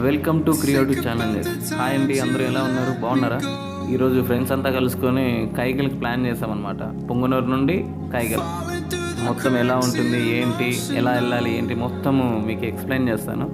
Welcome to creative channel. Hi అండి, అందరూ ఎలా ఉన్నారు? బాగున్నారా? ఈరోజు ఫ్రెండ్స్ అంతా కలుసుకొని కైగల్కి ప్లాన్ చేసామన్నమాట. పొంగనూరు నుండి కైగల్ మొత్తం ఎలా ఉంటుంది, ఏంటి, ఎలా వెళ్ళాలి, ఏంటి మొత్తము మీకు ఎక్స్ప్లెయిన్ చేస్తాను.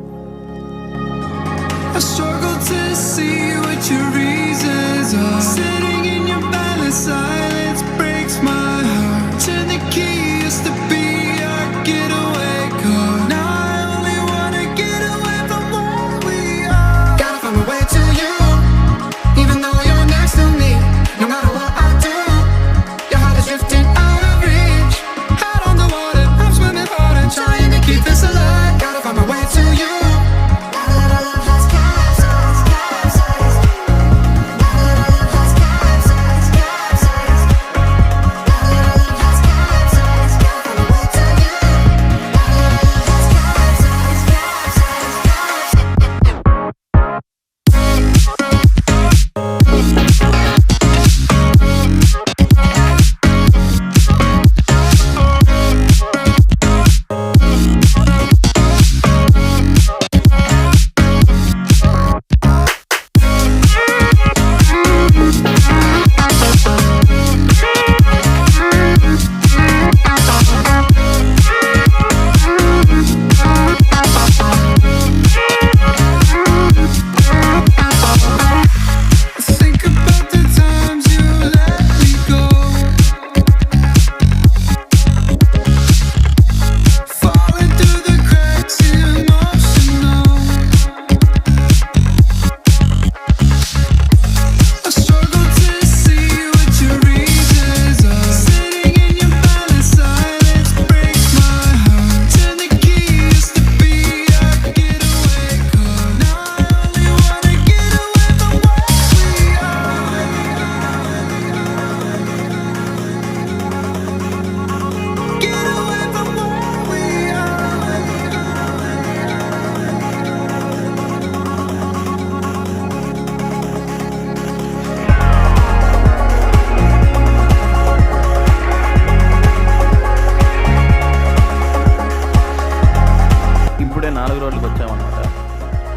ఇప్పుడే 4 రోడ్లకు వచ్చామన్నమాట.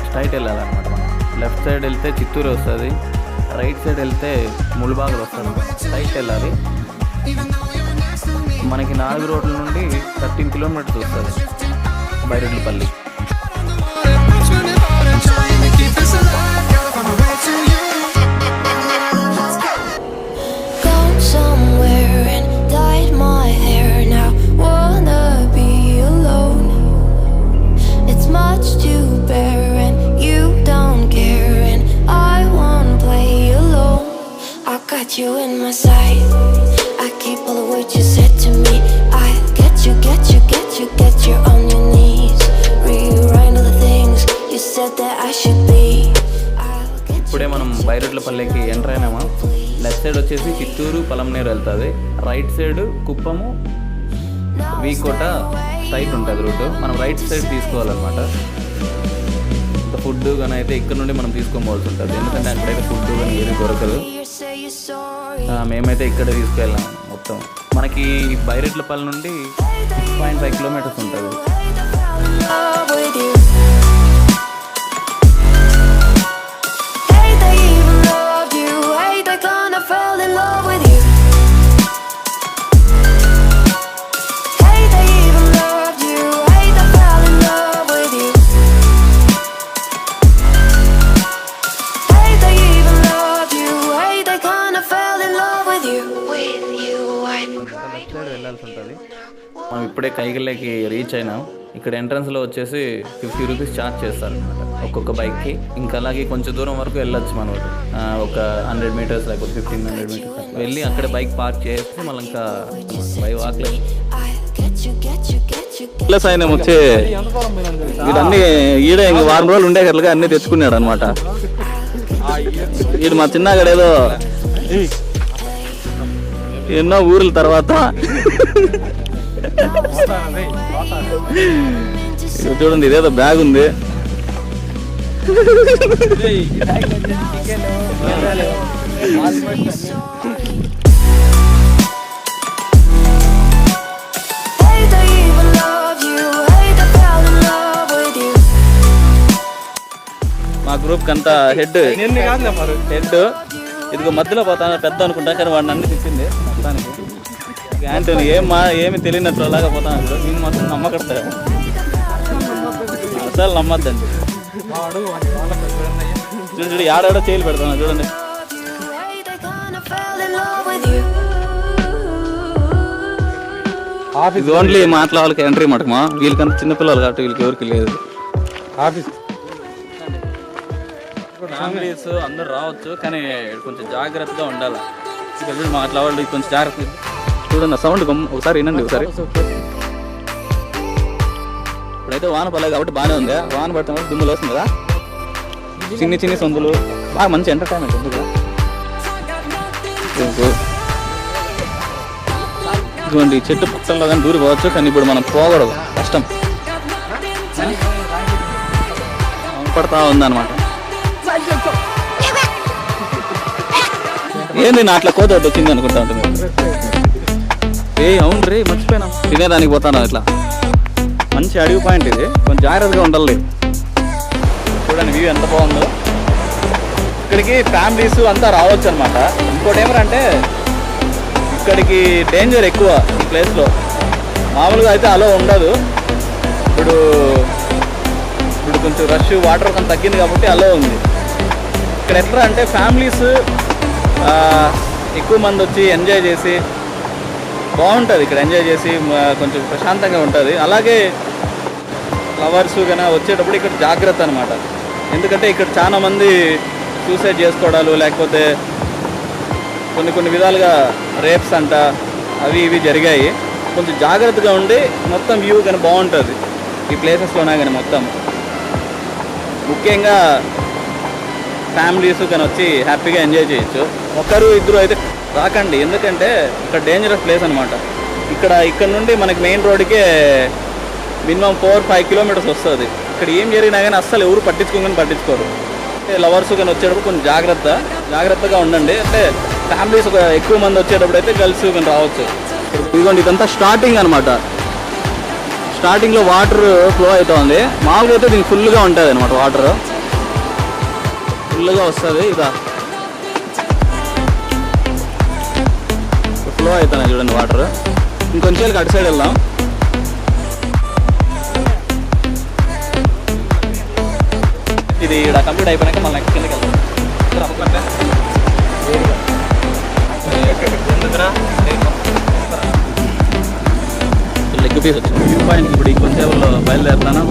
స్ట్రైట్ వెళ్ళాలన్నమాట. మనం లెఫ్ట్ సైడ్ వెళ్తే చిత్తూరు వస్తుంది, రైట్ సైడ్ వెళ్తే ముల్బాగ్ వస్తుంది. స్ట్రైట్ వెళ్ళాలి. మనకి 4 రోడ్ల నుండి 13 కిలోమీటర్స్ వస్తుంది Byredlapalli. You in my sight, I keep all the words you said to me. I'll get you on your knees. Rewrite all the things you said that I should be. ఇప్పుడే మనం బైరెడ్లపల్లికి enter అయినామా. Left side వచ్చేసి చిత్తూరు పలంనేరు వెళ్తుంది, right side Kuppam V Kota straight ఉంటుంది route. మనం right side తీసుకోవాలన్నమాట. Food కానీ అయితే ఇక్కడ నుండి మనం తీసుకోవాల్సి ఉంటుంది, ఎందుకంటే అక్కడైతే ఫుడ్ కానీ ఏది దొరకదు. మేమైతే ఇక్కడే తీసుకెళ్ళాం. మొత్తం మనకి బైరెడ్లపల్లి నుండి 6.5 కిలోమీటర్స్ ఉంటుంది. వెళ్ళాల్సి ఉంటుంది. మనం ఇప్పుడే కైగల్లోకి రీచ్ అయినాం. ఇక్కడ ఎంట్రన్స్లో వచ్చేసి 50 రూపీస్ ఛార్జ్ చేస్తారు అనమాట ఒక్కొక్క బైక్కి. ఇంకా అలాగే కొంచెం దూరం వరకు వెళ్ళొచ్చు మనం. ఒక 100 మీటర్స్ లేకపోతే 1500 మీటర్స్ వెళ్ళి అక్కడ బైక్ పార్క్ చేసి మళ్ళీ ఇంకా బై వాక్లే ప్లస్ ఆయన వచ్చి వీడన్నీ ఈడే ఇంక వారం రోజులు ఉండేటట్లుగా అన్నీ తెచ్చుకున్నాడు అనమాట. వీడు మా చిన్నగాడేదో ఎన్నో ఊర్ల తర్వాత చూడండి, ఇదేదో బ్యాగ్ ఉంది. మా గ్రూప్కి అంతా హెడ్ ఇదిగో మధ్యలో పోతాను పెద్ద అనుకుంటా, కానీ వాడిని అన్ని తిప్పింది మొత్తానికి. యాంటోని ఏమి తెలియనట్లు అలాగా పోతాను. నేను మాత్రం నమ్మకడతా, అసలు నమ్మద్దండి. చూడండి ఆడాడో చేయలు పెడతాను చూడండి. ఇది ఓన్లీ మాటల వాళ్ళకి ఎంట్రీ మటకమా, వీళ్ళకంతా చిన్నపిల్లలు కాబట్టి వీళ్ళకి ఎవరికి లేదు. ఫ్యామిలీస్ అందరు రావచ్చు, కానీ కొంచెం జాగ్రత్తగా ఉండాలి. ఇక్కడ మాటల వాళ్ళు కొంచెం జాగ్రత్త. చూడండి సౌండ్ ఒకసారి వినండి ఒకసారి. ఇప్పుడైతే వాన పడలేదు కాబట్టి బాగానే ఉంది. వాన పడితే మాత్రం దుమ్ములు వస్తుంది కదా, చిన్ని చిన్ని సొందులు, బాగా మంచి ఎంటర్టైన్మెంట్ ఉంది కదా. ఇటువంటి చెట్టు పుట్టల్లో కానీ దూరి పోవచ్చు, కానీ ఇప్పుడు మనం పోకూడదు, కష్టం పడతా ఉందన్నమాట. ఏంది నా అట్లా కోత వచ్చింది అనుకుంటా ఉంటుంది. అవును రే మర్చిపోయినా, తినేదానికి పోతాను. ఇట్లా మంచి అడవి పాయింట్ ఇది, కొంచెం జాగ్రత్తగా ఉండాలి. చూడండి వ్యూ ఎంత బాగుందో. ఇక్కడికి ఫ్యామిలీస్ అంతా రావచ్చు అనమాట. ఇంకోటి ఏమంటే ఇక్కడికి డేంజర్ ఎక్కువ ఈ ప్లేస్లో. మామూలుగా అయితే అలో ఉండదు. ఇప్పుడు కొంచెం రష్ వాటర్ కొంచెం తగ్గింది కాబట్టి అలో ఉంది. ఇక్కడ ఎట్లా అంటే ఫ్యామిలీస్ ఎక్కువ మంది వచ్చి ఎంజాయ్ చేసి బాగుంటుంది. ఇక్కడ ఎంజాయ్ చేసి కొంచెం ప్రశాంతంగా ఉంటుంది. అలాగే ఫ్లవర్స్ కన్నా వచ్చేటప్పుడు ఇక్కడ జాగ్రత్త అనమాట. ఎందుకంటే ఇక్కడ చాలామంది సూసైడ్ చేసుకోవడాలు, లేకపోతే కొన్ని విధాలుగా రేప్స్ అంట అవి ఇవి జరిగాయి. కొంచెం జాగ్రత్తగా ఉండి మొత్తం వ్యూ కానీ బాగుంటుంది ఈ ప్లేసెస్లోనే. కానీ మొత్తం ముఖ్యంగా ఫ్యామిలీస్ కానీ వచ్చి హ్యాపీగా ఎంజాయ్ చేయొచ్చు. ఒకరు ఇద్దరు అయితే రాకండి, ఎందుకంటే ఇక్కడ డేంజరస్ ప్లేస్ అనమాట. ఇక్కడ నుండి మనకి మెయిన్ రోడ్కే మినిమం 4-5 కిలోమీటర్స్ వస్తుంది. ఇక్కడ ఏం జరిగినా కానీ అస్సలు ఎవరు పట్టించుకోరు. లవర్స్ కానీ వచ్చేటప్పుడు కొంచెం జాగ్రత్తగా ఉండండి. అంటే ఫ్యామిలీస్ ఎక్కువ మంది వచ్చేటప్పుడు అయితే గర్ల్స్ కానీ రావచ్చు. ఇదిగోండి ఇదంతా స్టార్టింగ్ అనమాట. స్టార్టింగ్లో వాటర్ ఫ్లో అవుతుంది. మామూలుగా అయితే దీనికి ఫుల్గా ఉంటుంది అనమాట. వాటర్ ఫుల్గా వస్తుంది. ఇక ఫ్లో అవుతున్నాయి చూడండి వాటర్. ఇంకొంచెం అటు సైడ్ వెళ్దాం. ఇది ఇక్కడ కంప్లీట్ అయిపోయాక మళ్ళీ నెక్స్ట్ కిందకి వెళ్దాం. లెగ్ పీస్ వచ్చింది. వ్యూ పాయింట్ ఇప్పుడు ఈ కొంచెంసేపులో బయలుదేరుతాను.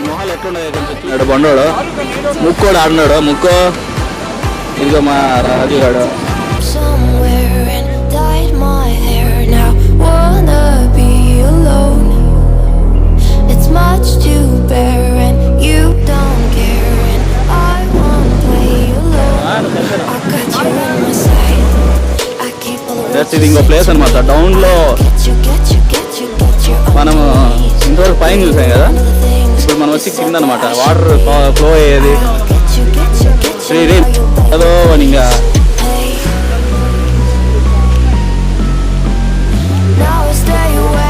మొహాలు ఎట్లున్నాయి కొంచెం. బండోడు ముక్కోడు ఆడినాడు. ముక్కో ఇదిగో మా రాజు గాడు. ఇది ఇంకో ప్లేస్ అనమాట. డౌన్లో మనము ఇంతవరకు పైన చూసాం కదా, ఇప్పుడు మనం వచ్చి కింద అనమాట. వాటర్ ఫ్లో అయ్యేది అదో ఇంకా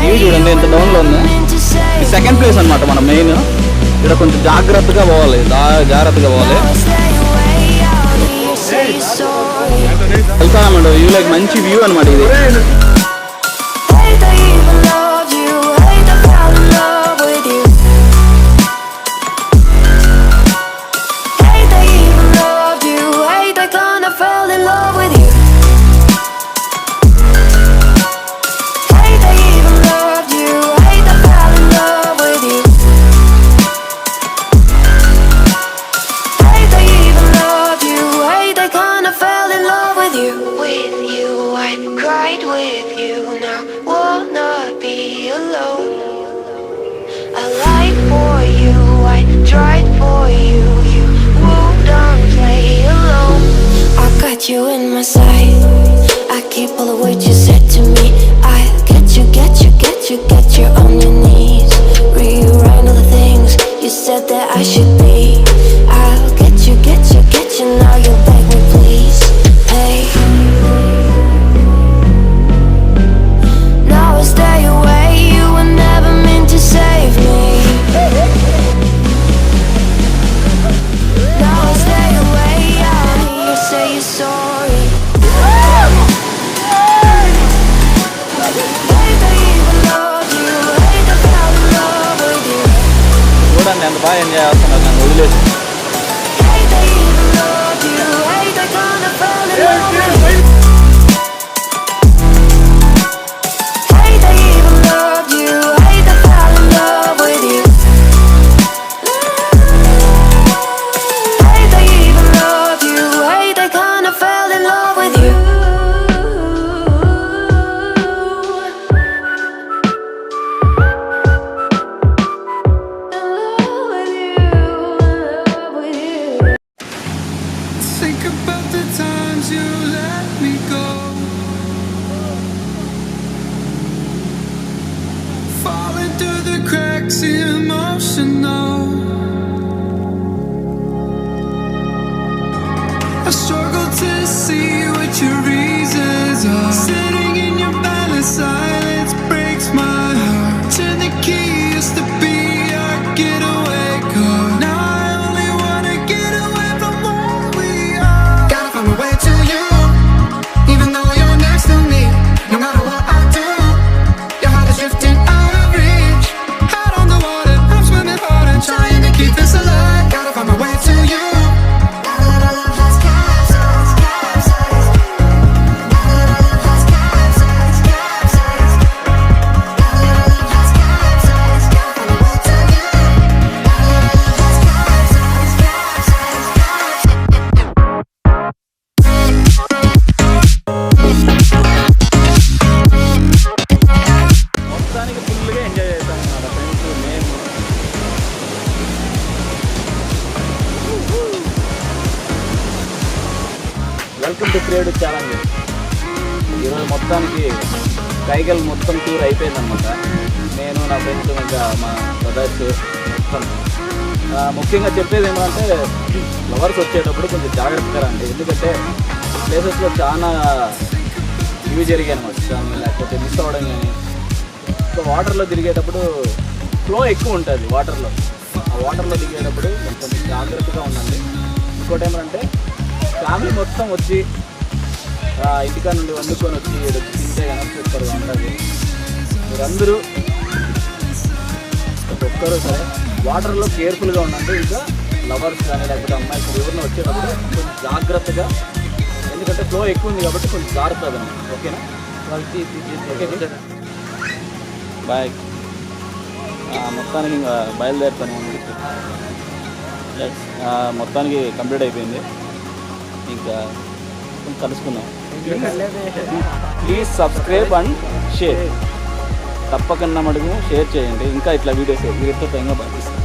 ఇవి చూడండి ఎంత డౌన్లో ఉంది. ఈ సెకండ్ ప్లేస్ అనమాట మన మెయిన్. ఇక్కడ కొంచెం జాగ్రత్తగా పోవాలి. వెళ్తానమాట. వ్యూ లైక్ మంచి వ్యూ అనమాట ఇది. With you, I cried with you. చేస్తున్నారు నన్ను వదిలేసి. Hey, they even love you. Hey, they gonna fall in love with you. Hey, they even love you. Hey, they fall in love with you. Hey, they even love you. Hey, they gonna fall in love with you. Think about the times you let me go, falling through the cracks, emotional. I struggle to see what your reasons are. Sitting in your balance, silence breaks my heart. Turn the key, used to be our getaway car. Now I only wanna get away from where we are. Gotta find my way to you, even though you're next to me. No matter what I do, your heart is drifting out of reach. Out on the water, I'm swimming hard and trying to keep this alive. Gotta find my way to you. మొత్తానికి ఫుల్గా enjoy చేస్తాం అన్నమాట friends మేము. Welcome to creative challenge. ఈరోజు మొత్తానికి కైగల్ మొత్తం tour అయిపోయిందనమాట. నేను నా ఫ్రెండ్స్ ఇంకా మా బ్రదర్స్ మొత్తం. ముఖ్యంగా చెప్పేది ఏంటంటే ఫ్లవర్స్ వచ్చేటప్పుడు కొంచెం జాగ్రత్తగా రండి, ఎందుకంటే ప్లేసెస్లో చాలా ఇవి జరిగాయి అనమాట. కానీ లేకపోతే మిస్ అవ్వడం కానీ. సో వాటర్లో తిరిగేటప్పుడు ఫ్లో ఎక్కువ ఉంటుంది వాటర్లో. ఆ వాటర్లో దిగేటప్పుడు కొంచెం జాగ్రత్తగా ఉండండి. ఇంకోటి ఏమంటే ఫ్యామిలీ మొత్తం వచ్చి ఇంటికా నుండి వండుకొని వచ్చి తింటే కనుక సూపర్గా ఉంటుంది. మీరందరూ ఒక్కరు సరే వాటర్లో కేర్ఫుల్గా ఉండండి. ఇంకా లవర్స్ కానీ లేకపోతే అమ్మాయిలు ఎవరిని వచ్చేటప్పుడు కొంచెం జాగ్రత్తగా, ఎందుకంటే ఫ్లో ఎక్కువ ఉంది కాబట్టి కొంచెం జాగ్రత్తగా. ఓకేనా? Okay, bye. మొత్తానికి ఇంకా బయలుదేరుతాను. మొత్తానికి కంప్లీట్ అయిపోయింది. ఇంకా కలుసుకుందాం. Please subscribe and share. తప్పకుండా మటుకు షేర్ చేయండి. ఇంకా ఇట్లా వీడియోస్ మీరు ఎంతో భయంగా పంపిస్తాను.